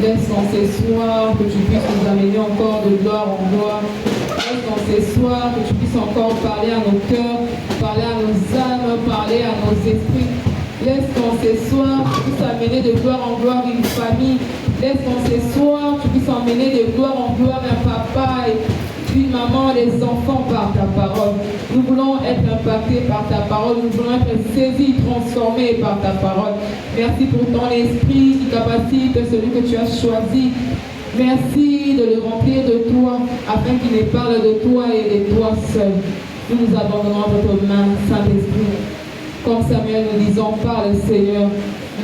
Laisse dans ces soirs que tu puisses nous amener encore de gloire en gloire. Laisse dans ces soirs que tu puisses encore parler à nos cœurs, parler à nos âmes, parler à nos esprits. Laisse dans ces soirs que tu puisses amener de gloire en gloire une famille. Laisse dans ces soirs que tu puisses emmener de gloire en gloire un papa et une maman, les enfants par ta parole. Nous voulons être impactés par ta parole. Nous voulons être saisis, transformés par ta parole. Merci pour ton esprit qui capacite celui que tu as choisi. Merci de le remplir de toi afin qu'il ne parle de toi et de toi seul. Nous nous abandonnons entre tes mains, Saint-Esprit. Comme Samuel nous disons, parle Seigneur,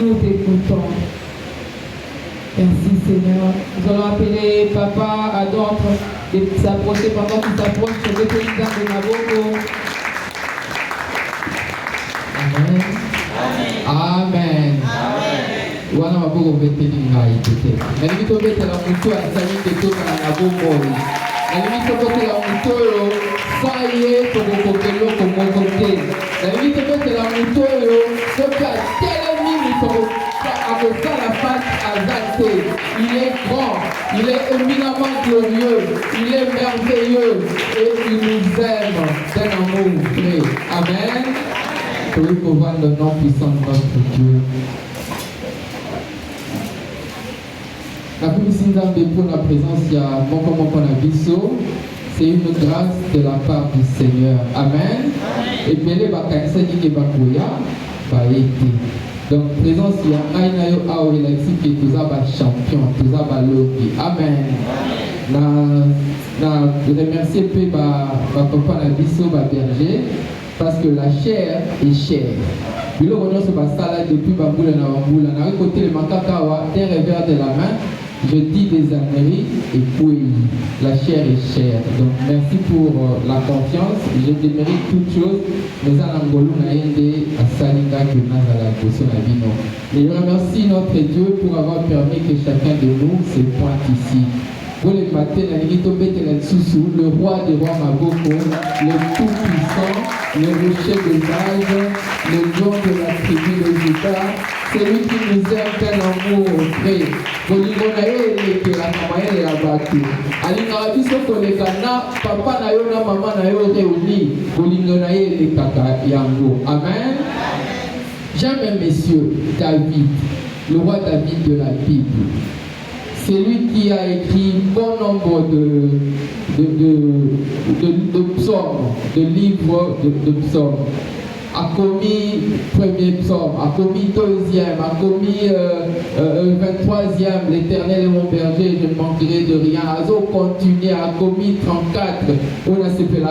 nous t'écoutons. Merci Seigneur. Nous allons appeler papa à d'autres de s'approcher pendant qu'il s'approche sur le pays de Naboko. Amen. Amen. Wana maboko beteli ngai tete. Na limito betela mutu asali tete na naboko. Na limito betela mutu yo saye tokokokelo komokote. Na limito betela mutu yo soka telemi mitoko à la face à Zate. Il est grand, il est éminemment glorieux, il est merveilleux et il nous aime d'un amour vrai. Amen. Pour lui pouvoir le nom puissant de notre Dieu. La publicité pour la présence, il y a c'est une grâce de la part du Seigneur. Amen. Et bien les vacances qui va été. Donc, présence, il y a Aïnayo Ao, il a dit que tous les champions, tous les lobby. Amen. Je remercie papa Nabiso, berger, parce que la chair est chère. Puis là, on se passe là depuis Bamboula na Bamboula. On a récolté le makakawa d'un revers de la main. Je dis des âneries et puis la chair est chère. Donc merci pour la confiance. Je démérite toutes choses. Mais à l'Angolou na yende à Salinga que n'a la question à Bino. Et je remercie notre Dieu pour avoir permis que chacun de nous se pointe ici. Pour les matins, le roi des rois Maboko, le tout-puissant, le rocher des âges, le lion de la tribu de Juda, celui qui nous aime d'un amour vrai. Bolingonaye et la maman et la bateau. Alingarabi Sokolekana, papa na yo na maman na yo réunis. Bolingonaye et kaka yango. Amen. J'aime un monsieur, David, le roi David de la Bible. C'est lui qui a écrit bon nombre de psaumes, de livres de psaumes. A commis premier psaume, a commis deuxième, a commis 23e, l'Éternel est mon berger, je ne manquerai de rien. Azo continué, a commis 34, on a séparé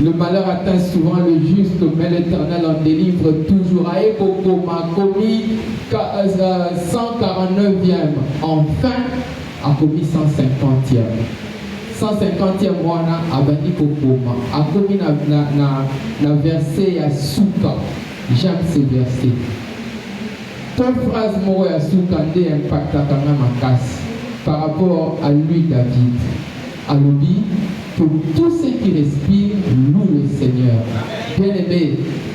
le malheur atteint souvent le juste, mais l'Éternel en délivre toujours. A commis 149e, enfin a commis 150e. 150e mois à Bani Kokoma, a commis na verset à Souka. J'aime ces versets. Deux phrases mots à Souka dé impacta quand même en casse par rapport à lui David. Alobi, que tous ceux qui respirent louent le Seigneur. Bien-aimé,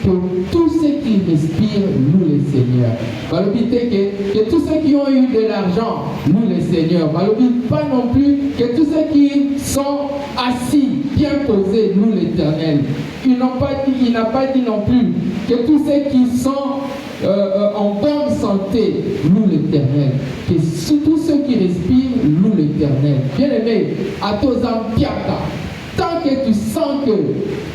que tous ceux qui respirent louent le Seigneur. Alobi, que tous ceux qui ont eu de l'argent louent le Seigneur. Alobi, pas non plus que tous ceux qui sont assis, bien posés, louent l'Éternel. Il n'a pas dit non plus que tous ceux qui sont en bonne santé louent l'Éternel. Que tous ceux qui respirent louent l'Éternel. Bien-aimé, à tous en piaka, tant que tu sens que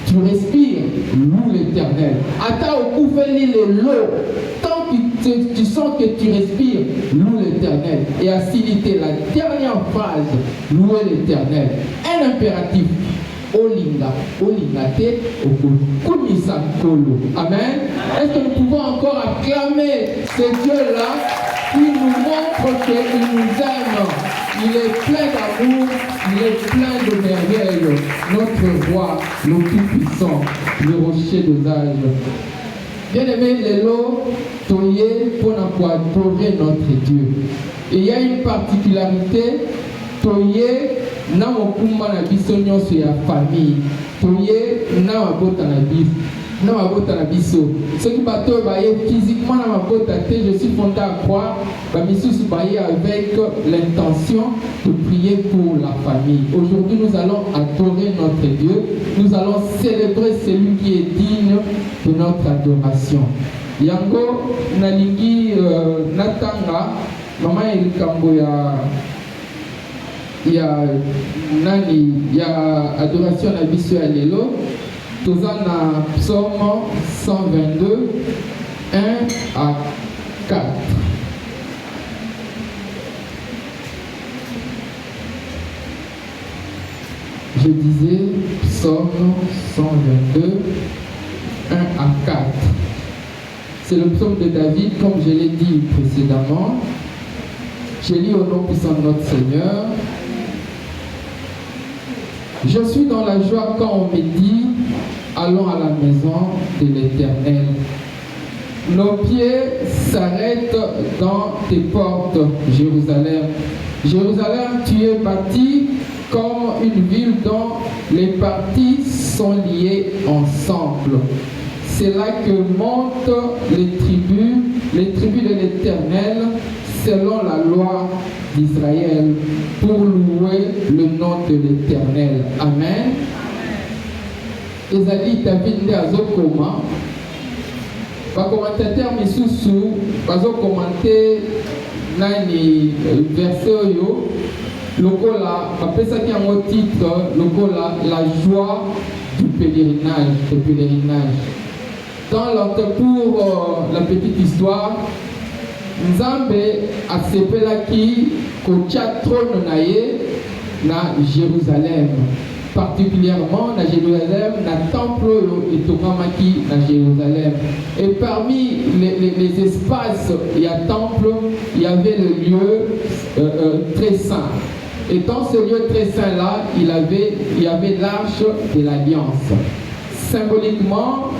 tu respires, loue l'Éternel. Ata okufeli le lo, tant que tu sens que tu respires, loue l'Éternel. Et à s'iliter la dernière phrase, louer l'Éternel. Un impératif. Olinga te okumisa kolo. Amen. Est-ce que nous pouvons encore acclamer ce Dieu-là qui nous montre qu'il nous aime? Il est plein d'amour, il est plein de merveilles. Notre roi, le tout-puissant, le rocher des âges. Bien-aimé, Lélo, Toye, pour adorer notre Dieu. Et il y a une particularité, Toye, na mokumba na biso nyonso ya famille toye na mabota na biso soki bato baye physiquement na mabota te, je suis fondé à croire bamisusu baye avec l'intention de prier pour la famille. Aujourd'hui nous allons adorer notre Dieu, nous allons célébrer celui qui est digne de notre adoration. Yango nalingi natanga mama elikambo il y a adoration à biso ya lelo toza na psaume 122 1 à 4. Je disais psaume 122 1 à 4. C'est le psaume de David, comme je l'ai dit précédemment. Je lis au nom puissant de notre Seigneur. Je suis dans la joie quand on me dit allons à la maison de l'Éternel. Nos pieds s'arrêtent dans tes portes, Jérusalem. Jérusalem, tu es bâtie comme une ville dont les parties sont liées ensemble. C'est là que montent les tribus de l'Éternel, selon la loi d'Israël, pour louer le nom de l'Éternel. Amen. Ezali David azokoma. Ba commentateur misusu bazo commenter nani verset oyo lokola bapesaki yango titre lokola la joie du pèlerinage. Pour la petite histoire, Nzambe asepelaki kotia trône na ye na Jérusalem, particulièrement na Jérusalem, na temple etokamaki na Jérusalem. Et parmi les espaces il y a temple, il y avait le lieu très saint. Et dans ce lieu très saint là, il y avait l'arche de l'alliance. Symboliquement,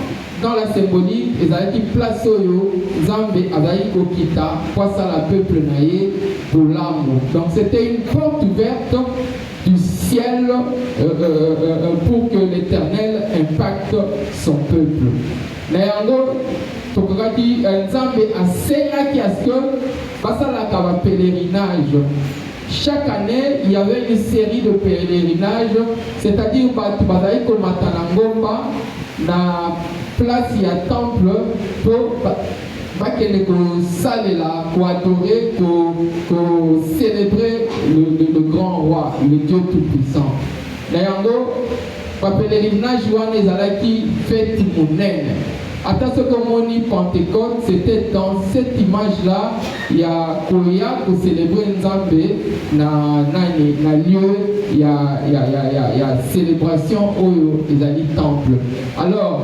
dans la symbolique, ils avaient place oyo Nzambe azali kokita poisa la peuple naye pour l'amour. Donc c'était une porte ouverte du ciel pour que l'Éternel impacte son peuple. Nayango tokokaki Nzambe asengaki à ce que basalaka ba pèlerinage. Chaque année, il y avait une série de pèlerinages, c'est-à-dire batu bazali komata na ngomba na place il y a temple pour pour adorer, pour célébrer le grand roi, le Dieu tout-puissant. D'ailleurs, le pèlerinage qui fait monnaie. Attends ce qu'on dit Pentecôte, c'était dans cette image-là, il y a Koya pour célébrer Nzambe, na lieu, il y a célébration au temple. Alors,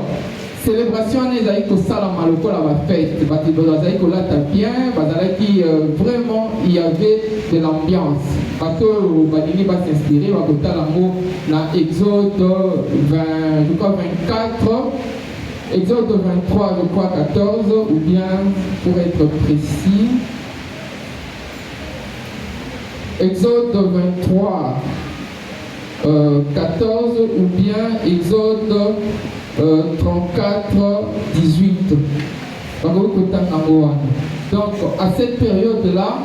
célébration les ko sala maloko la fête parce que bazali ko la bien bazali qui vraiment il y avait de l'ambiance parce que badini va s'inspirer va kota la mot na Exode 20 je crois 24 Exode 23 je crois 14 ou bien pour être précis 14 ou bien Exode 34, 18. Donc à cette période-là,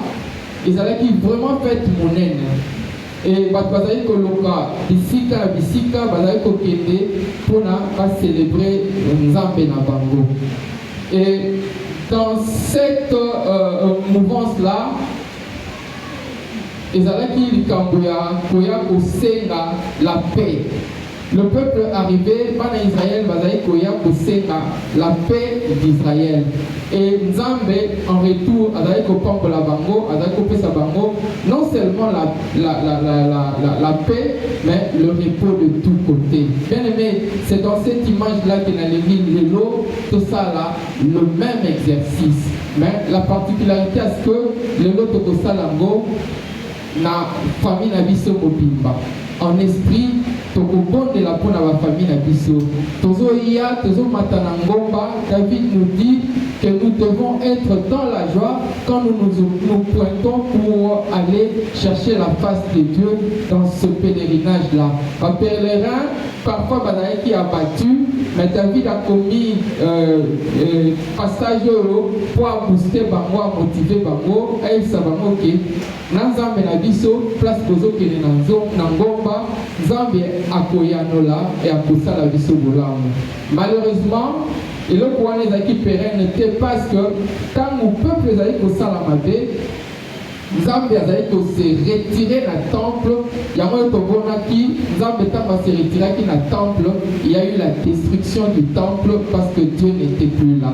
ils allaient vraiment faire monnaie. Et bazali koloka bisika na bisika bazali kokende pona ba célébrer nzambe na bango. Et dans cette mouvance là, ezalaki likambo ya koya kosenga la paix. Le peuple arrivé, bana Israël bazali koya kosenga la paix d'Israël. Et Nzambe en retour azali kopambola bango, azali kopesa bango non seulement la paix, mais le repos de tous côtés. Bien aimé, c'est dans cette image-là que dans l'église de l'eau, tout ça là, le même exercice. Mais la particularité à ce que le lot de Kosalango na famille na biso mobimba. En esprit, tokobonde de la peau na la famille na biso. Tozo iya, tozo matana ngomba, David nous dit que nous devons être dans la joie quand nous pointons pour aller chercher la face de Dieu dans ce pèlerinage-là. Un pèlerin, parfois, qui a battu, mais David a commis passage pour booster bango, à motiver bango, et ça va moquer. Nanzambe na biso, place pozo que les nangomba, Zambie akoyanola et akosala biso bolamu. Malheureusement, et le point des acquis pérennes n'était parce que tant le peuple allait au Salamabé, Zambie allait se retirer du temple. Il y a un qui Zambie va se retirer dans le temple. Il y a eu la destruction du temple parce que Dieu n'était plus là.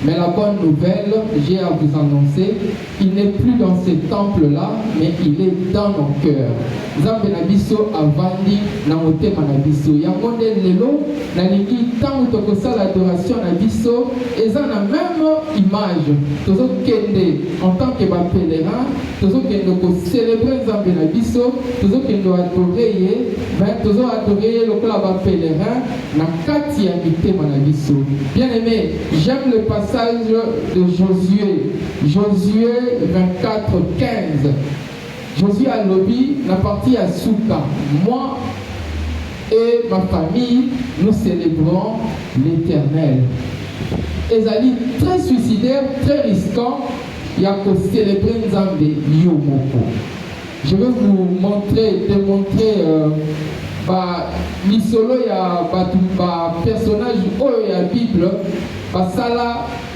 Mais la bonne nouvelle, j'ai à vous annoncer, il n'est plus dans ce temple-là, mais il est dans nos cœurs. Zambie Nabiso a vendu na motema Nabiso. Il y a un monde lelo, na liki tant que tu as l'adoration Nabiso, et ça la même image. Toujours kende en tant que pèlerin, toujours kende ko célébrer Zambie Nabiso, toujours kende adorer, mais toujours adorer le club pèlerin, na kati ya mitema Nabiso. Bien aimé, j'aime le passage de Josué. Josué 24, 15. Josué a lobby la partie à Souka. Moi et ma famille, nous célébrons l'Éternel. Ezali très suicidaire, très risquant. Il y a qu'à célébrer Nzambe Yomoko. Je vais vous démontrer l'isolo ya personnage de la Bible, basala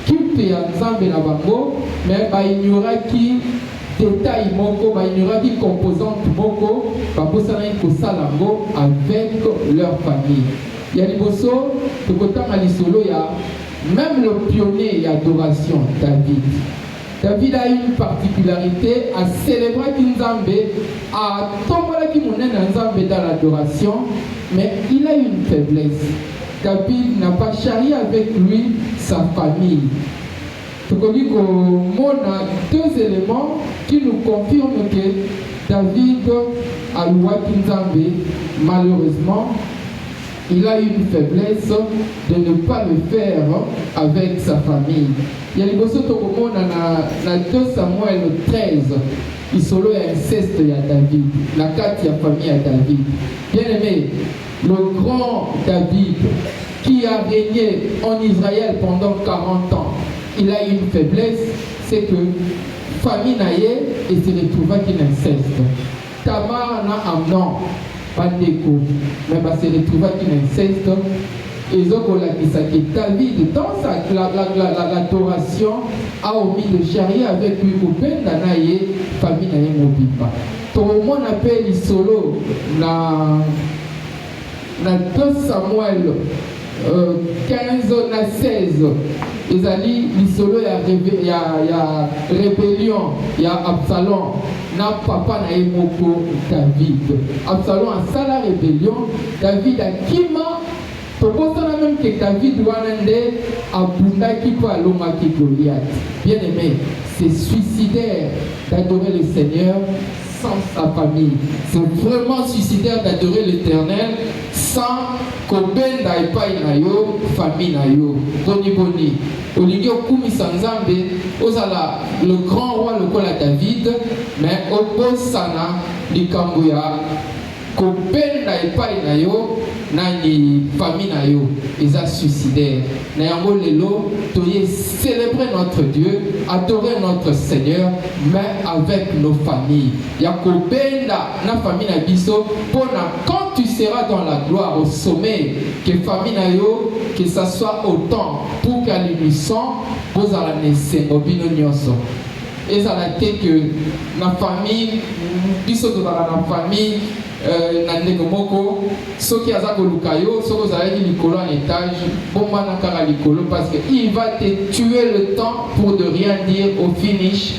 culte ya Nzambe na bango, mais ignora qui détail moko, ignora qui composante moko, babosana kosalango avec leur famille. Ya liboso, tokotanga l'isolo ya même le pionnier d'adoration, David. David a une particularité à célébrer Nzambe, à tomber qui monnaie Nzambe dans l'adoration, mais il a une faiblesse. David n'a pas charrié avec lui sa famille. Donc on a deux éléments qui nous confirment que David a loué Nzambe. Malheureusement, il a une faiblesse de ne pas le faire avec sa famille. Il y a les bosses na 2 Samuel 13. Il solo inceste à David. La 4 famille à David. Bien aimé, le grand David qui a régné en Israël pendant 40 ans, il a une faiblesse, c'est que famille naïe et se retrouva qu'il inceste. Tamar na Amnon. Pas d'écho, mais se retrouva qu'il inceste. Et David, dans l'adoration, a omis de charrier avec lui pour peine d'anaïe, famille naïe mobiba. Tout le monde appelle les solo na 2 Samuel 15 na 16. Ils allaient l'isolo il y a rébellion, il y a Absalom, na papa na emoko David. Absalom a ça la rébellion, David a kima. Pour ça même que David Wanande a bundaki pour alomaki Goliath. Bien aimé, c'est suicidaire d'adorer le Seigneur sans sa famille. C'est vraiment suicidaire d'adorer l'Éternel sans kobenda epai na yo famille na yo. Boni boni. Olingi okumisa Nzambe ozala le grand roi lokola David, mais obosana likambo ya kopenda epai na yo nani famille na yo eza suicidaire. Na yango lelo toye célébrer notre Dieu, adorer notre Seigneur, mais avec nos familles. Ya kopenda na famille na biso pona quand tu seras dans la gloire au sommet que famille na yo que ça soit autant pour qu'à l'unisson vous allez naître obino nyonso. Et ça a été que ma famille, biso to na famille na ndeko moko soki aza koluka yo soki ozalaki likolo en étage bomba na kaka likolo parce que il va te tuer le temps pour de rien dire au finish.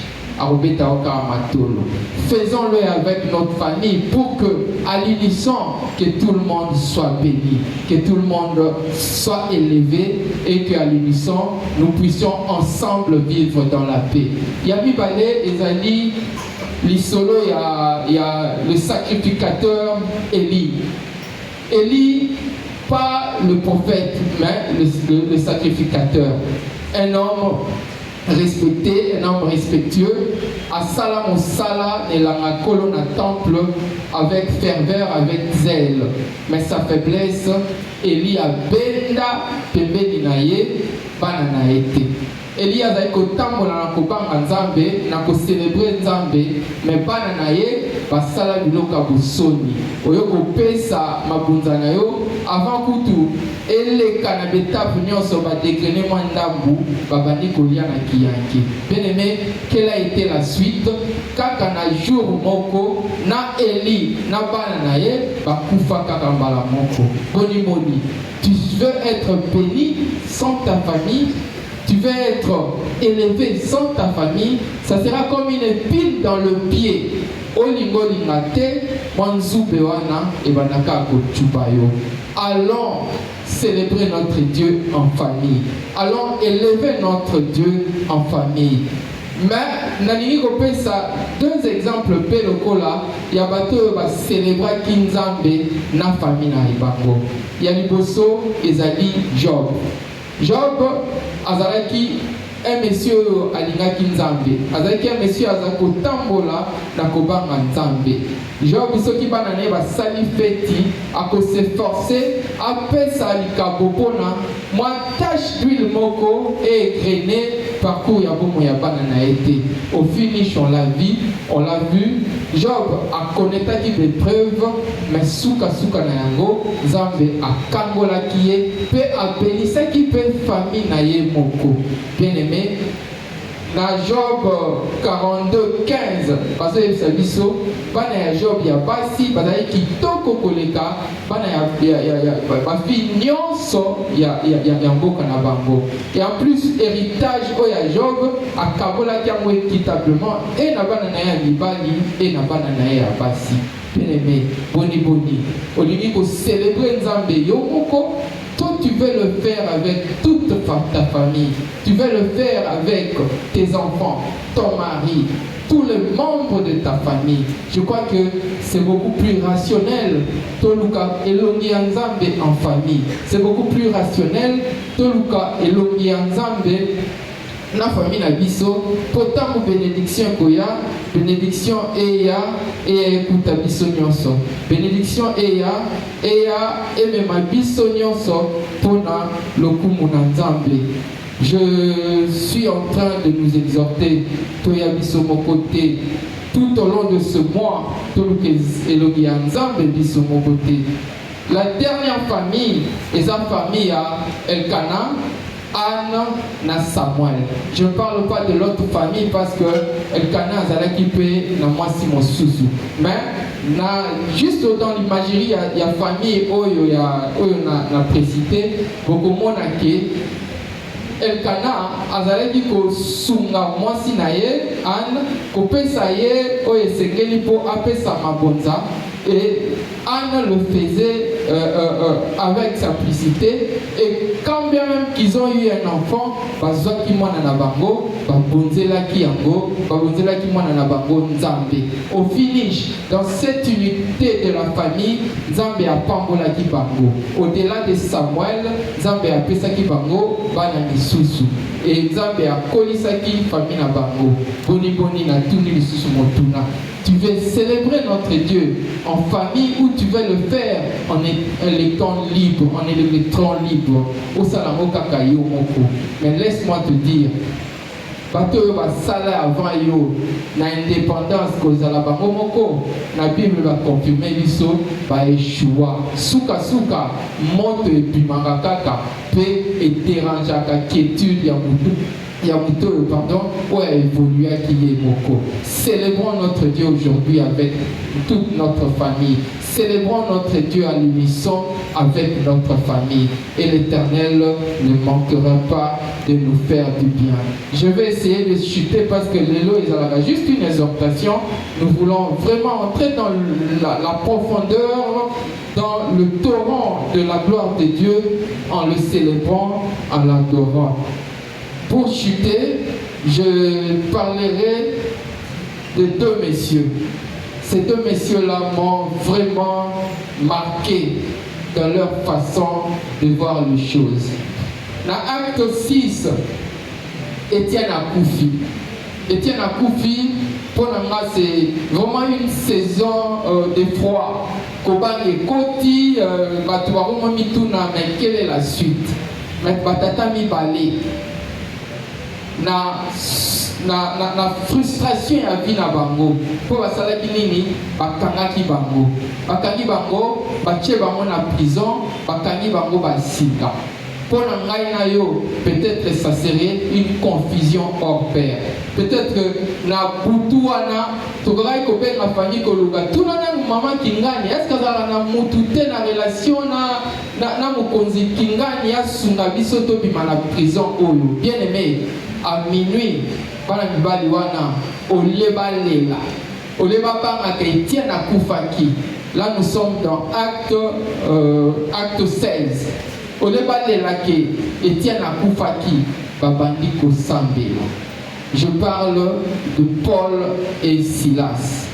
Faisons-le avec notre famille pour que, à l'unisson, que tout le monde soit béni, que tout le monde soit élevé et qu'à l'unisson, nous puissions ensemble vivre dans la paix. Yabi Balé, Ezali, l'isolo, il y a le sacrificateur Élie. Élie, pas le prophète, mais le sacrificateur. Un homme respecté, un homme respectueux, à Sala Mosala et la colonne à temple avec ferveur, avec zèle. Mais sa faiblesse, Élie a benda pembe dinaye, banana été. Élie a dit que tant na kobanga nzambe, na ko célébrer nzambe, mais banana ye, basala biloka bosoni. Oyo ko pesa mabunza na yo avant kutu ele kana betape nyonso ba dégrainer moi ndambu babani kolia na kiyanki. Bien aimé, quelle a été la suite? Kaka na jour moko na Élie na banana ye bakufa kaka mbala moko. Boni moni, tu veux être béni sans ta famille? Tu veux être élevé sans ta famille, ça sera comme une épine dans le pied. Olingo lingate, manzube wana et banaka kochubayo. Allons célébrer notre Dieu en famille. Allons élever notre Dieu en famille. Mais naningi kopesa deux exemples pe lokola ya bato ba célébrer kinzambe na famille na ibango. Ya liboso ezali Job. Job azalaki un monsieur alingaki nzambe, azalaki un monsieur azako tambola na kobanga nzambe. Job soki bana ne basali feti ako s'efforcer apesa likabo pona moi tache d'huile moko et grainer parcours ya bomo ya bana na été. Au finish on l'a vu, Job a connaîtaki des preuves mais suka na yango nzambe akangola kiye pe abelisaki pe famille na ye moko. Bien aimé, na Job 42:15 parce que ça biso bana ya Job ya basi bazali kitoko koleka bana ya bafi nyonso ya mboka na bango. Et en plus héritage oya Job akabola kiango équitablement et na bana na ya mibali et na bana na ya basi. Bien aimé, boni olingi ko célébrer nzambe yo moko. Toi, tu veux le faire avec toute ta famille. Tu veux le faire avec tes enfants, ton mari, tous les membres de ta famille. Je crois que c'est beaucoup plus rationnel. Toluka elongi nzambe en famille. C'est beaucoup plus rationnel. Toluka elongi nzambe na famille na biso. Pourtant, bénédiction koya, bénédiction eya et écoute biso nyonso. Bénédiction eya et même biso nyonso pona lokumu na nzambe. Je suis en train de nous exhorter toya biso mokote tout au long de ce mois toluka elogi nzambe biso mokote. La dernière famille est la famille à Elkana, Anne na Samuel. Je ne parle pas de l'autre famille parce que Elkana azalaki pe na mwasi mosusu. Mais juste dans l'imagerie il y a famille oyo na précité bokomona ke Elkana azalaki ko sunga mwasi na ye Anne kopesa ye oyo esengeli po apesa mabonza. Et Anne le faisait avec simplicité. Et quand bien même qu'ils ont eu un enfant, au finish, dans cette unité de la famille, Nzambe a pambola ki bango. Au-delà de Samuel, Nzambe a pesa ki bango, bana misusu. Et Nzambe a kolisa ki famille na bango. Boni boni na tuni misusu motuna. Tu veux célébrer notre Dieu en famille ou tu veux le faire en électron libre, en électron libre. Au salamo kakayo moko. Mais laisse-moi te dire, bato yo basala avant yo na indépendance kozala bango moko na Bible va confirmer biso ba échoua suka suka moto epimanga kaka pe eteranjaka quiétude ya muto pardon ou a évolué qui est moko. Célébrons notre Dieu aujourd'hui avec toute notre famille. Célébrons notre Dieu à l'unisson avec notre famille. Et l'Éternel ne manquera pas de nous faire du bien. Je vais essayer de chuter parce que l'élo est juste une exhortation. Nous voulons vraiment entrer dans la profondeur, dans le torrent de la gloire de Dieu en le célébrant, en l'adorant. Pour chuter, je parlerai de deux messieurs. Ces deux messieurs-là m'ont vraiment marqué dans leur façon de voir les choses. Dans Acte 6, Étienne Akoufi. Étienne Akoufi, pour moi, c'est vraiment une saison de froid. Kobane Koti, Batuaroma Mituna, mais quelle est la suite? Mais Batata Mibale. Na frustration ya vie na bango po basalaki nini bakangaki bango batie bango na prison bakangi bango basika po na ngai na yo peut-être ça serait une confusion hors pair peut-être na butu wana tokokai kobenga famille koluka tuna na mama kingani est-ce que azala na mutu te na relation na mokonzi kingani asunga biso tobima na prison oyo bien aimé. À minuit, bana mibali wana oleba lela oleba banga ke Étienne akufaki. Là nous sommes dans acte 16. Oleba lela ke Étienne akufaki babandi kosambela. Je parle de Paul et Silas.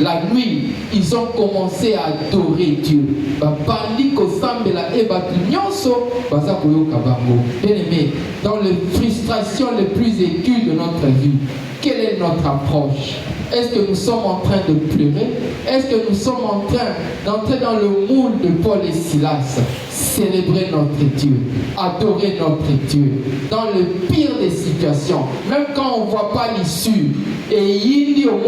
La nuit, ils ont commencé à adorer Dieu. Babandi kosambela e batu nyonso baza koyoka bango. Bien aimé, dans les frustrations les plus aiguës de notre vie, quelle est notre approche? Est-ce que nous sommes en train de pleurer? Est-ce que nous sommes en train d'entrer dans le moule de Paul et Silas? Célébrer notre Dieu, adorer notre Dieu dans le pire des situations, même quand on ne voit pas l'issue. Et il au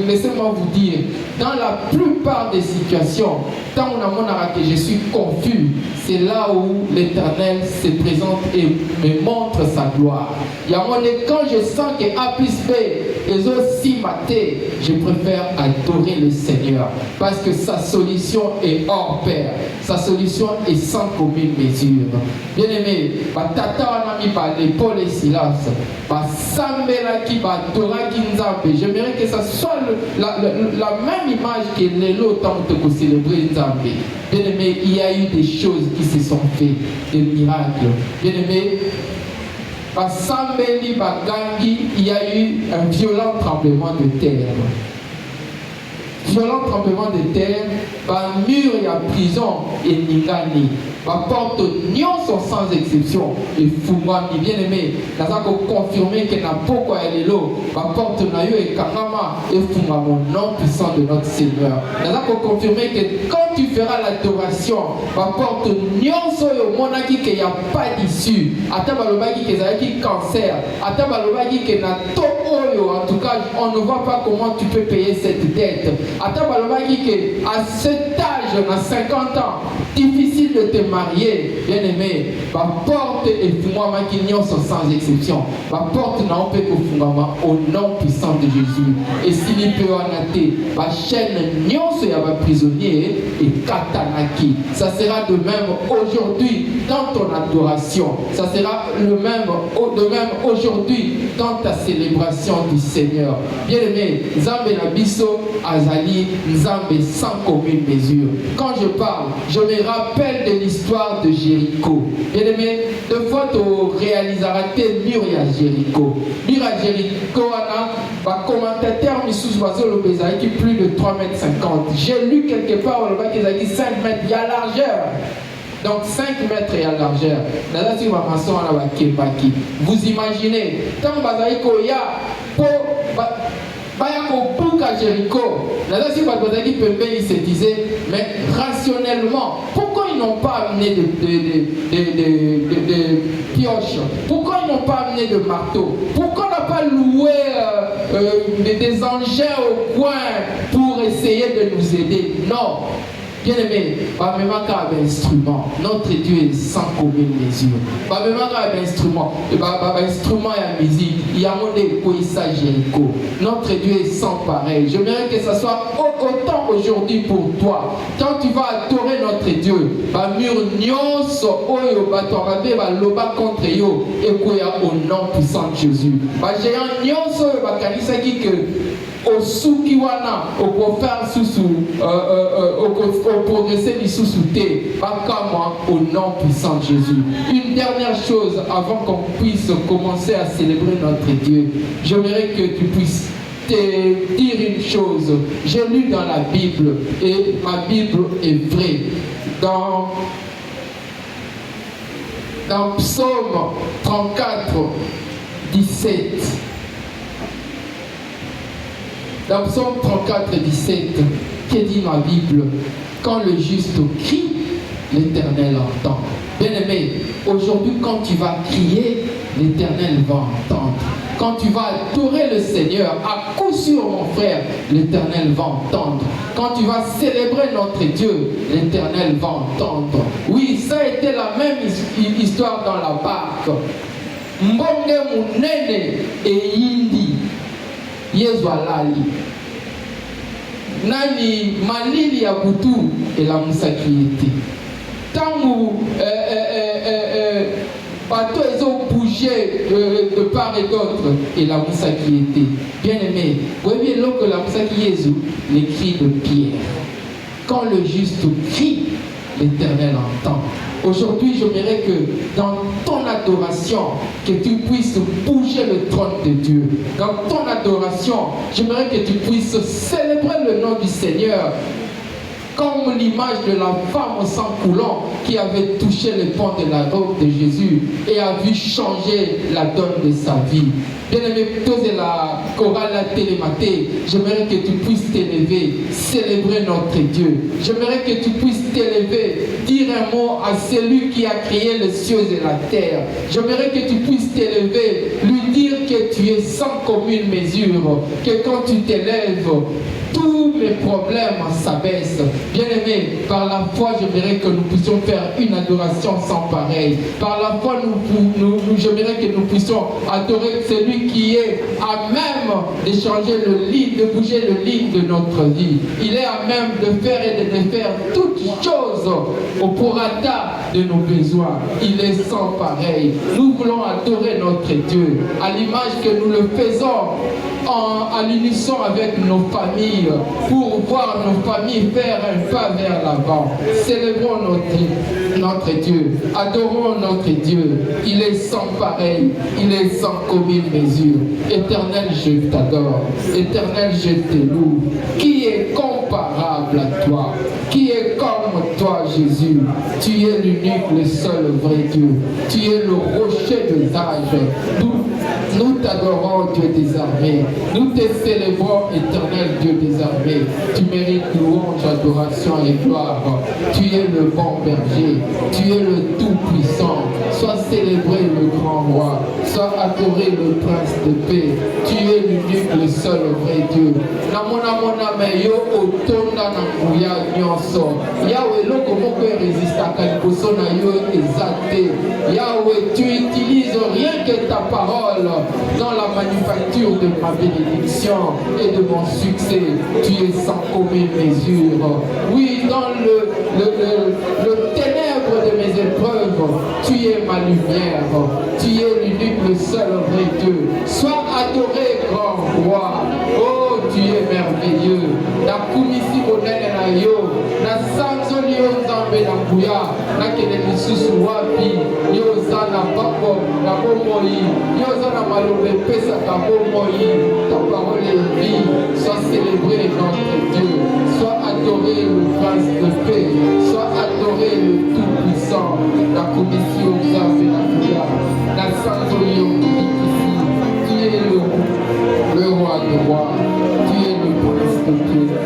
laissez-moi vous dire, dans la plupart des situations, tant on a que je suis confus, c'est là où l'Éternel se présente et me montre sa gloire. Il y a un moment quand je sens que A plus B est aussi maté, je préfère adorer le Seigneur parce que sa solution est hors pair. Sa solution est sans commune mesure. Bien aimé, Paul et Silas, j'aimerais que ça soit la même image que l'élo tant que célébrer Nzambe. Bien aimé, il y a eu des choses qui se sont faites, des miracles. Bien aimé, il y a eu un violent tremblement de terre. Violent tremblement de terre, mur et à prison et Ningani. Ma porte nyonso sans exception et fumami bien aimé. Nous avons confirmé que n'a pas elle est là. Ma porte n'a eu et Kanama et fumami au nom puissant de notre Seigneur. Nous avons confirmé que quand tu feras l'adoration, ma porte nyonso et monaki qu'il n'y a pas d'issue. Atabalobaki que ça qui cancer. Atabalobaki que n'a top oyo. En tout cas, on ne voit pas comment tu peux payer cette dette. Atabalobaki que à cet âge, on a 50 ans, difficile de te marier, bien aimé. Ma porte est fumama qui n'y sont sans exception. Ma porte n'a pas que fumama au nom puissant de Jésus. Et s'il peut en athée, ma chaîne n'y a pas prisonnier et katanaki. Ça sera de même aujourd'hui dans ton adoration. Ça sera de même aujourd'hui dans ta célébration du Seigneur. Bien aimé, Nzambe Nabiso Azali, Nzambe sans commune mesure. Quand je parle, je me rappelle de l'histoire de Jéricho. Bien aimé, deux fois tu réaliseras mur à Jéricho. Mur à Jéricho, un commentateur Missous Basolo qui plus de 3,50 m. J'ai lu quelque part au bas qu'ils a dit 5 mètres, il y a largeur. Donc 5 mètres et à largeur. Vous imaginez, tant que à Jéricho, il se disait, mais rationnellement, pourquoi ils n'ont pas amené de pioches? Pourquoi ils n'ont pas amené de marteau? Pourquoi on n'a pas loué des engins au coin pour essayer de nous aider? Non. Bien aimé, même un instrument, notre Dieu est sans commune mesure. Même un instrument, instrument et musique, il y a mon Jéricho. Notre Dieu est sans pareil. J'aimerais que ce soit autant aujourd'hui pour toi. Quand tu vas adorer notre Dieu, mur nyonso oyo batorabe loba contre yo et au nom puissant de Jésus. Géant nyonso bakanisa qui que au soukiwana au faire sous au progresser du sous-souté au nom puissant de Jésus. Une dernière chose avant qu'on puisse commencer à célébrer notre Dieu, j'aimerais que tu puisses te dire une chose. J'ai lu dans la Bible et ma Bible est vraie. Dans Psaume 34, 17. Dans Psaume 34, 17, qui dit ma Bible, quand le juste crie, l'Éternel entend. Bien-aimé, aujourd'hui quand tu vas crier, l'Éternel va entendre. Quand tu vas adorer le Seigneur, à coup sûr mon frère, l'Éternel va entendre. Quand tu vas célébrer notre Dieu, l'Éternel va entendre. Oui, ça a été la même histoire dans la barque. Mbonge munene et indi. Yezwalali nani malili ya butu elamusaki. Tangu bateau ils ont bougé de part et d'autre elamusaki. Bien aimé, voyez là que la musaki Jésus, les cris de Pierre. Quand le juste crie, l'Éternel entend. Aujourd'hui, j'aimerais que dans ton adoration, que tu puisses bouger le trône de Dieu. Dans ton adoration, j'aimerais que tu puisses célébrer le nom du Seigneur. Comme l'image de la femme au sang coulant qui avait touché le pont de la robe de Jésus et a vu changer la donne de sa vie. Bien-aimé, toi et la chorale la télématé, j'aimerais que tu puisses t'élever, célébrer notre Dieu. J'aimerais que tu puisses t'élever, dire un mot à celui qui a créé les cieux et la terre. J'aimerais que tu puisses t'élever, lui dire que tu es sans commune mesure, que quand tu t'élèves, tous mes problèmes s'abaissent. Bien-aimé, par la foi, j'aimerais que nous puissions faire une adoration sans pareil. Par la foi, j'aimerais que nous puissions adorer celui qui est à même de changer le lit, de bouger le lit de notre vie. Il est à même de faire et de défaire toutes choses au prorata de nos besoins. Il est sans pareil. Nous voulons adorer notre Dieu à l'image que nous le faisons à l'unisson avec nos familles, pour voir nos familles faire un pas vers l'avant. Célébrons notre Dieu, adorons notre Dieu. Il est sans pareil, il est sans commune mesure. Éternel, je t'adore. Éternel, je te loue. Qui est comparable à toi? Qui est comme toi, Jésus? Tu es l'unique, le seul vrai Dieu. Tu es le rocher des âges. Nous t'adorons, Dieu des armées. Nous te célébrons, éternel Dieu des armées. Tu mérites louange, adoration et gloire. Tu es le bon berger. Tu es le tout-puissant. Sois célébré le grand roi. Sois adoré le prince de paix. Tu es l'unique, le seul vrai Dieu. Namona mona meyo otonda na nguya nyonso. Yahweh loko moko résista kaliposo na yo ezate. Yahweh, tu utilises rien que ta parole dans la manufacture de ma bénédiction et de mon succès. Tu es sans commune mesure. Oui, dans le ténèbre de mes épreuves, tu es ma lumière. Tu es l'unique, le seul vrai Dieu. Sois adoré, grand roi. Oh, tu es merveilleux. Na kumisi monene na yo. Na sanzo liyo nzambe na kuya nakende lisusu wapi yo oza na bako na bomoi yo oza na maloba epesaka bomoi ta parole est vie sois célébré notre Dieu sois adoré le prince de paix sois adoré le tout-puissant la commission Nzambe na kuya na sanzo yo ici tu es le roi de rois tu es le prince de paix.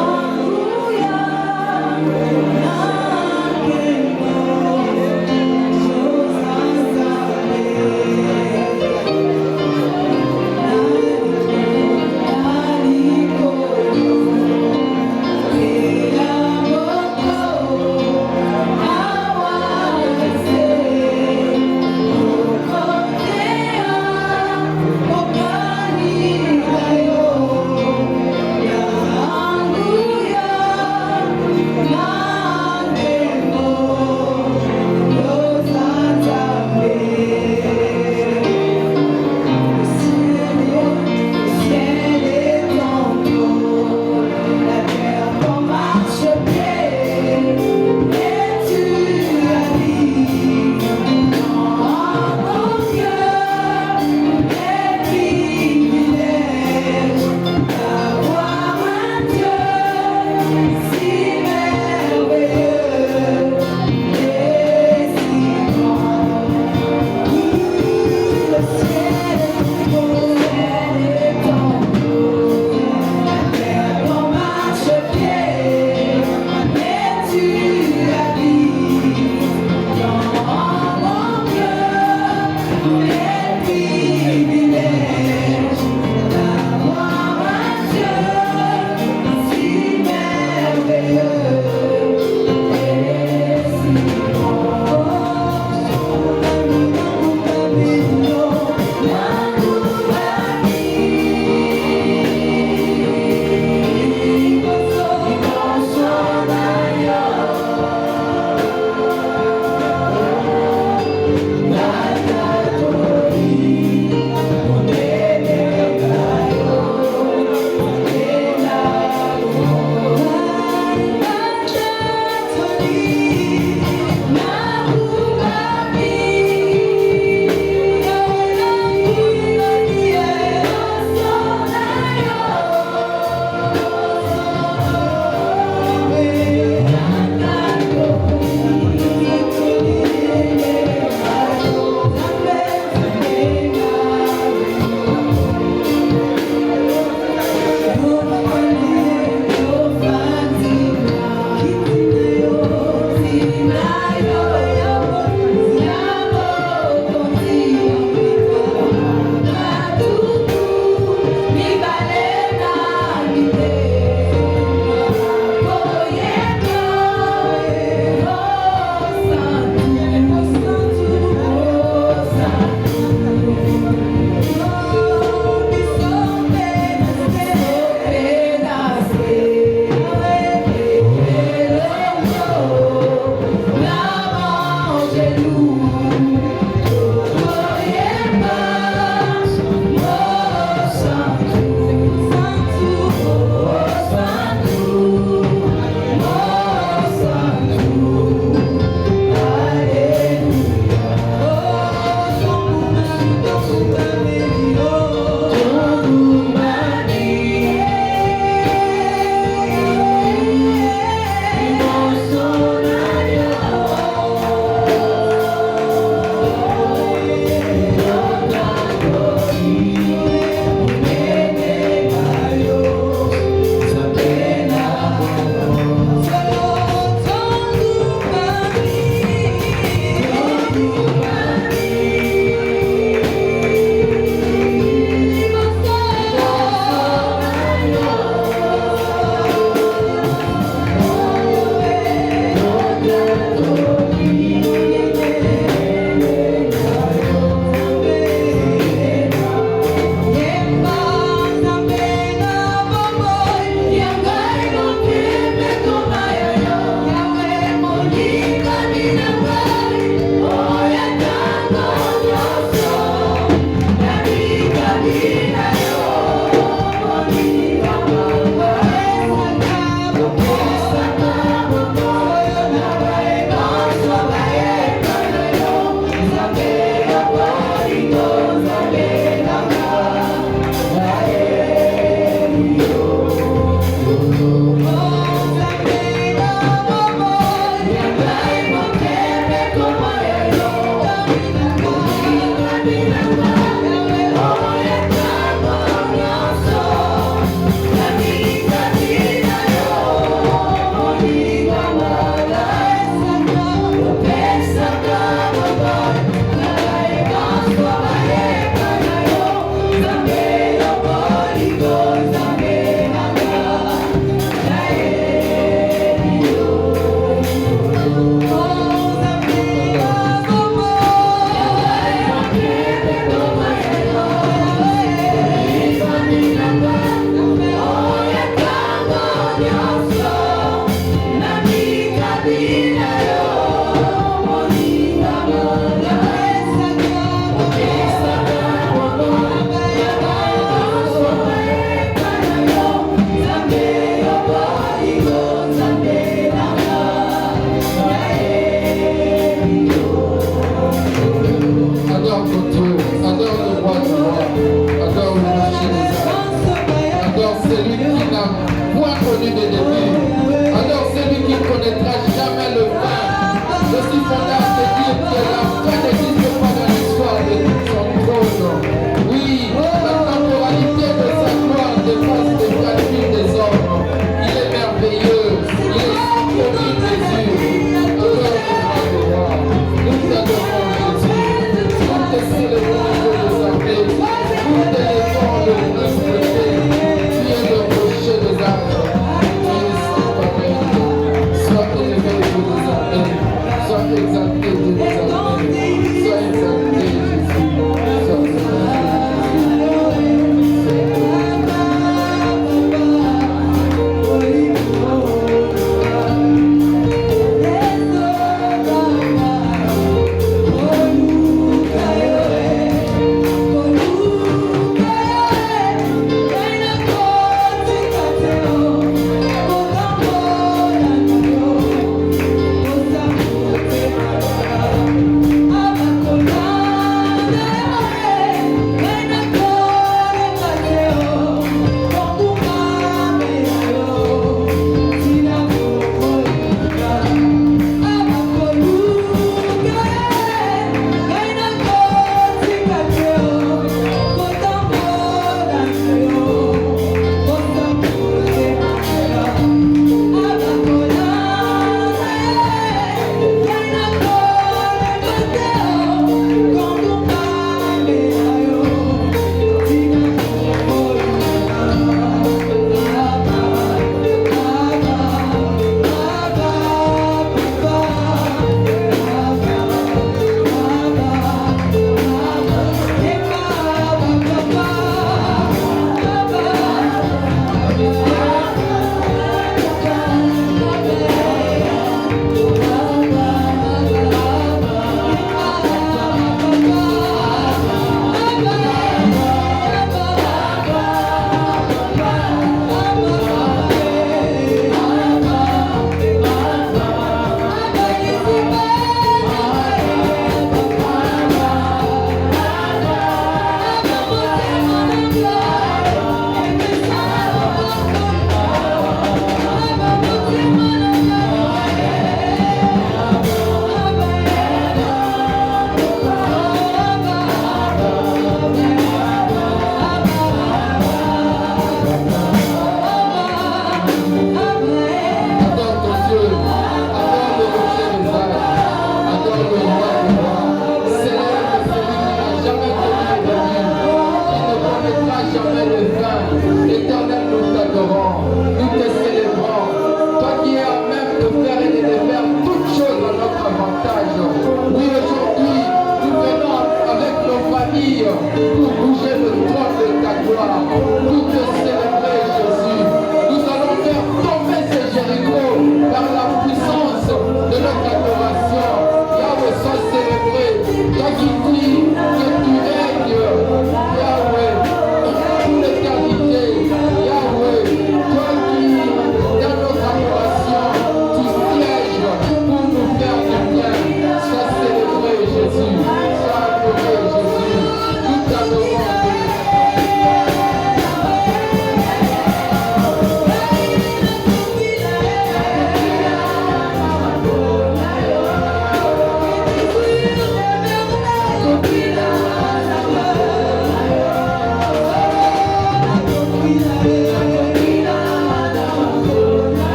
Hallelujah.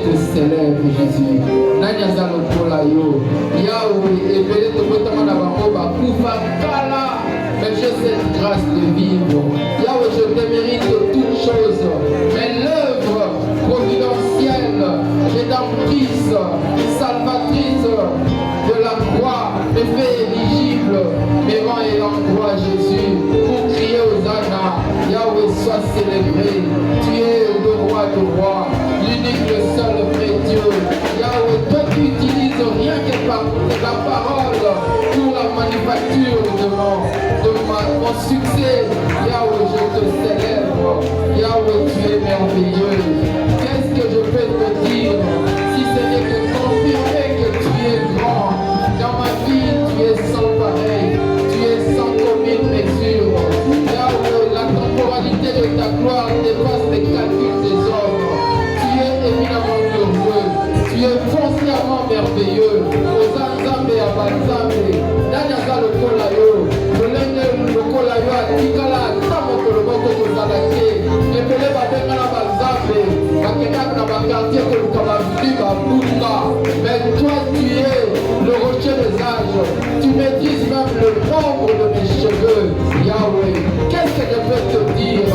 te célèbre, Jésus. Nani aza lokola yo. Yahweh, ebele tokotama na bango bakufa kala. Mais j'ai cette grâce de vivre. Yahweh, je te mérite toutes choses. Mais l'œuvre providentielle, rédemptrice, salvatrice de la croix me fait éligible. Mes rangs et l'endroit, Jésus, pour crier aux Anna. Yahweh, sois célébré. Tu es le roi de rois, l'unique, le seul vrai Dieu. Yahweh, toi tu utilises rien que la parole pour la manufacture de mon succès. Yahweh, je te célèbre. Yahweh, tu es merveilleux. Qu'est-ce que je peux te dire si ce n'est que confirmer que tu es grand. Dans ma vie, tu es sans pareil. Tu es sans commune mesure. Yahweh, la temporalité de ta gloire dépasse les calculs des hommes. Tu es éminemment glorieux. Tu es foncièrement merveilleux. Ozanzambe ya banzambe. Nani aza lokola yo. Lolenge lokola yo atikala ata mokolo moko kozala te. Ebele babengana banzambe. Bakendaka na bakartier koluka bavili babuka. Mais toi tu es le rocher des âges. Tu maîtrises même le nombre de mes cheveux. Yahweh, qu'est-ce que je peux te dire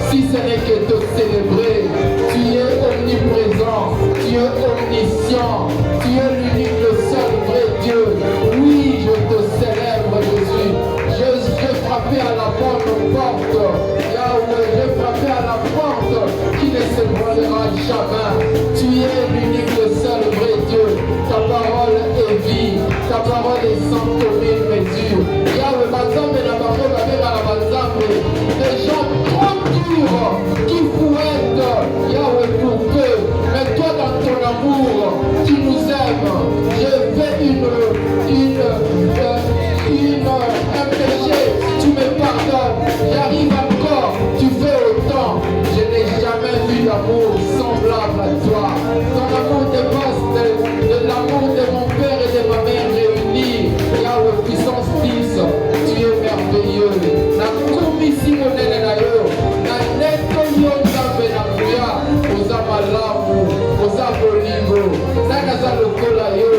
si ce n'est que te célébrer? Tu es omniprésent, tu es omniscient, tu es l'unique, le seul vrai Dieu. Oui, je te célèbre, Jésus. J'ai frappé à la bonne porte. Yahweh, j'ai frappé à la porte qui ne se voilera jamais. Tu es l'unique, le seul vrai Dieu. Ta parole est vie, ta parole est sans commune mesure. Yahweh, Banzambe na bango babeba na Banzambe. Des gens trop durs qui fouettent, Yahweh, pour peu. Mais toi, dans ton amour, tu nous aimes. Je fais un péché, tu me pardonnes. J'arrive encore, tu fais autant. Je n'ai jamais vu d'amour semblable à toi. Ton amour dépasse de l'amour de mon père et de ma mère réunis. Yahweh, puissance 10, tu es merveilleux. La commission monnaie na yo, na neto yo nzambe na kuya, oza malamu, oza bolingo. Nanga za lokola yo,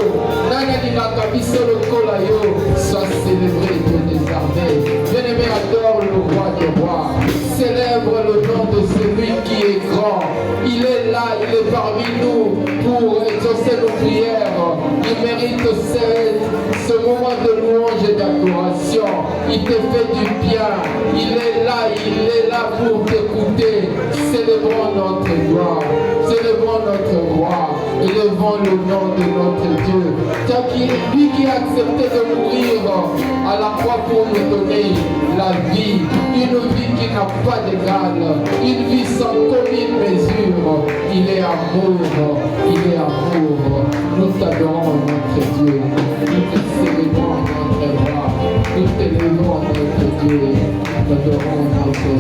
nanga ningaka biso lokola yo. Sois célébré Dieu des armées. Bien-aimé, adore le roi des rois. Célèbre le nom de celui qui est grand. Il est là, il est parmi nous pour exaucer nos prières. Il mérite ce moment de louange et d'adoration. Il te fait du bien. Il est là pour t'écouter. Célébrons notre gloire. Célébrons notre roi. Élevons le nom de notre Dieu. Lui qui a accepté de mourir à la croix pour nous donner la vie. Une vie qui n'a pas d'égal. Une vie sans commune mesure. Il est amour. Il est amour. Nous t'adorons notre Dieu. Nous te célébrons notre roi. Nous t'élevons notre Dieu. Nous t'adorons notre Dieu.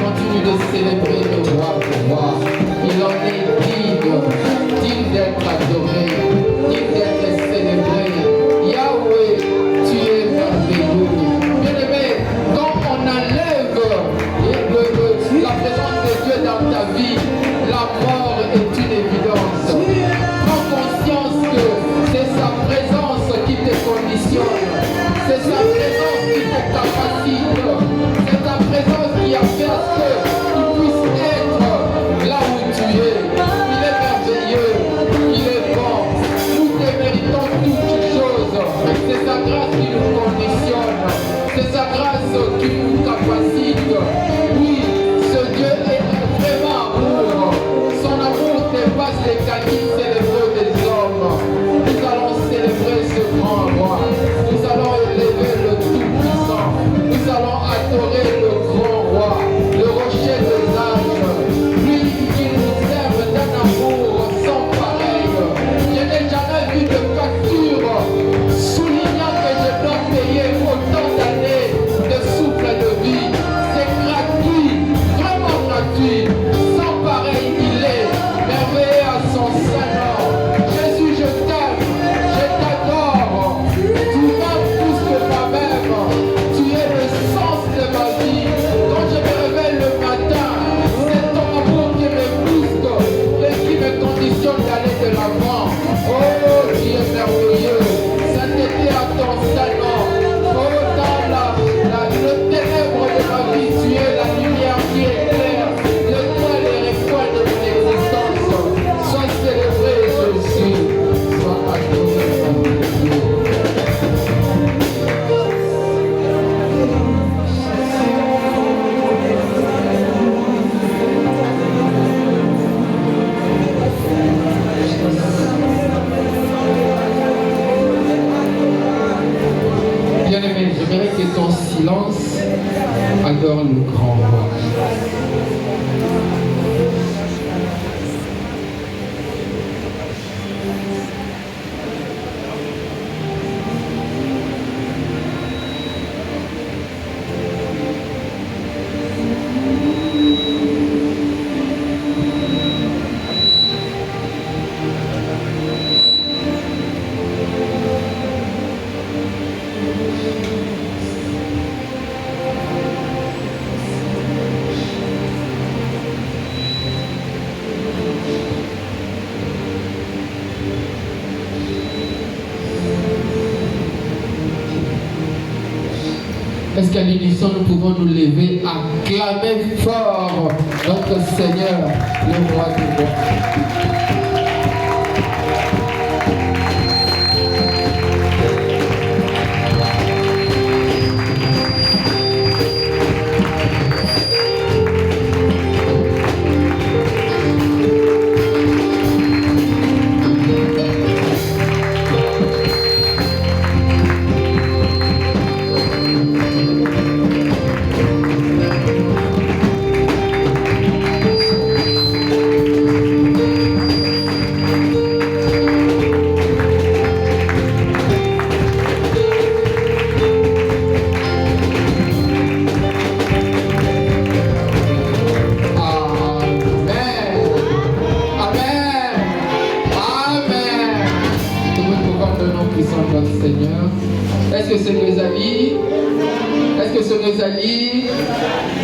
Continue de célébrer le roi pour roi. Il en est digne d'être adoré, digne d'être célébré. Yahweh, tu es merveilleux. Bien-aimé, quand on enlève la présence de Dieu dans ta vie, la mort est une évidence. Prends conscience que c'est sa présence qui te conditionne, c'est sa présence qui te capacite, c'est ta présence qui a fait à ce que tu puisses être là où tu es. Il est merveilleux, il est bon, nous te méritons toutes choses. C'est sa grâce qui nous conditionne, c'est sa grâce qui nous capacite. Oui, ce Dieu est vraiment amour, son amour dépasse les qualités et les mots des hommes. Nous allons célébrer ce grand roi, nous allons élever le Tout-Puissant, nous allons adorer le grand roi, le rocher des âges, lui qui nous serve d'un amour sans pareil. Je n'ai jamais vu de facture soulignant que je dois payer autant d'années de souffle de vie. C'est gratuit, vraiment gratuit, sans pareil il est, merveilleux à son saint nom. Jésus, je t'aime, je t'adore, tu m'aimes plus que moi-même, tu es le sens de ma vie. Quand je me réveille le matin, c'est ton amour qui me booste et qui me conditionne d'aller de l'avant. Oh, tu es merveilleux, sainteté à ton saint nom. Oh, dans le ténèbre de ma vie, tu es la lumière qui éclaire le poil et les poils de mon existence. Sois célébré, Jésus, sois adoré, mon Dieu. Bien-aimé, j'aimerais que ton silence adore le grand roi. Est-ce qu'à l'unisson, nous pouvons nous lever, acclamer fort notre Seigneur, le roi du roi.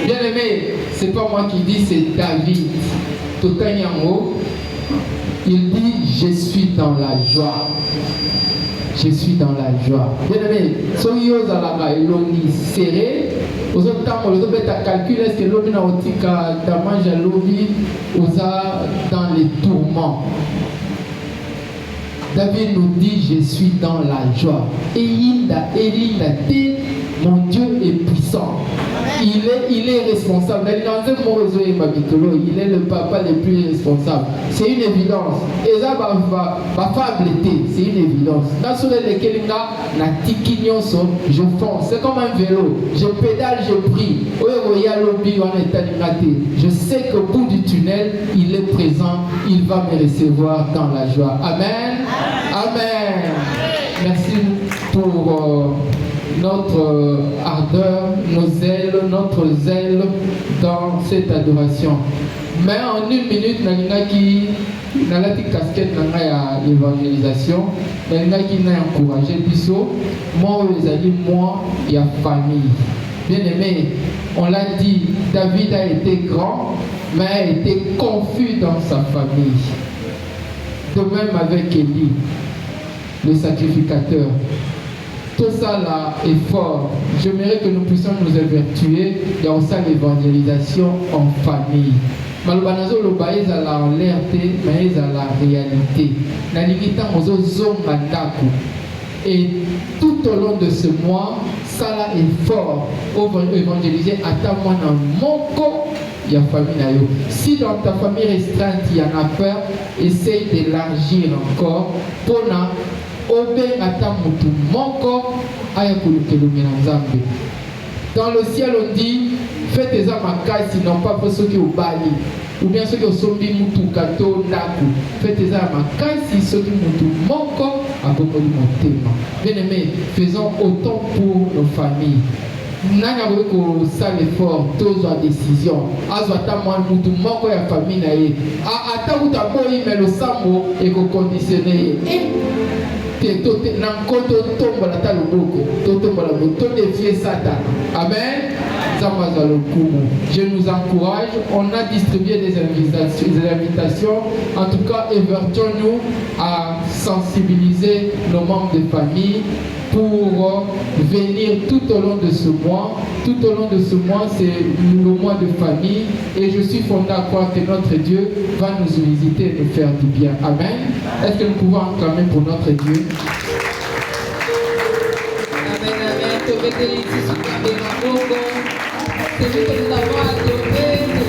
Bien-aimé, c'est pas moi qui dis, c'est David. Totanyango, il dit, je suis dans la joie. Je suis dans la joie. Bien-aimé, soyez aux alaka elongi serré. Aux autres temps, on peut calculer est-ce que l'homme n'a otika damage à l'obi dans les tourments. David nous dit, je suis dans la joie. Et il a dit, mon Dieu est puissant. Il est responsable. Il est le papa le plus responsable. C'est une évidence. Et ça va faibleté. C'est une évidence. Dans ce je fonce. C'est comme un vélo. Je pédale, je prie. Je sais qu'au bout du tunnel, il est présent. Il va me recevoir dans la joie. Amen. Amen. Merci pour notre ardeur, nos ailes, notre zèle dans cette adoration. Mais en une minute, na la casquette à l'évangélisation, qui n'a encouragé Bisso, moi et la famille. Bien aimé, on l'a dit, David a été grand, mais a été confus dans sa famille. De même avec Élie, le sacrificateur. Tout ça là est fort. J'aimerais que nous puissions nous évertuer dans ça l'évangélisation en famille. Malobanazo lo baïs à la l'airté, mais à la réalité. Na limita mozo zonga ndaku. Et tout au long de ce mois, ça là est fort. Évangéliser à ta moi dans mon corps. Il y a famille na yo. Si dans ta famille restreinte il y en a peur, essaye d'élargir encore pour na obe ata mutu moko aya kulukelumi na nzambe. Dans le ciel on dit faites tes amakai sinon pas pour ceux qui au bali ou bien ceux qui au sombi mutu kato naku. Faites tes amakai si ceux qui mutu moko a beaucoup de motema. Bien aimé, faisons autant pour nos familles. Nani a ko sale fort tous en décision azwata mwa mutu moko ya famille na ye ata utaboyi mais le sambo et ko conditionner te na nkoto tombola ta loboko to tombola to défier Satan. Amen. Je nous encourage, on a distribué des invitations. En tout cas, évertons-nous à sensibiliser nos membres de famille pour venir tout au long de ce mois. Tout au long de ce mois, c'est le mois de famille et je suis fondé à croire que notre Dieu va nous visiter et nous faire du bien. Amen. Est-ce que nous pouvons acclamer pour notre Dieu? Amen, amen. C'est lui que nous avons adoré.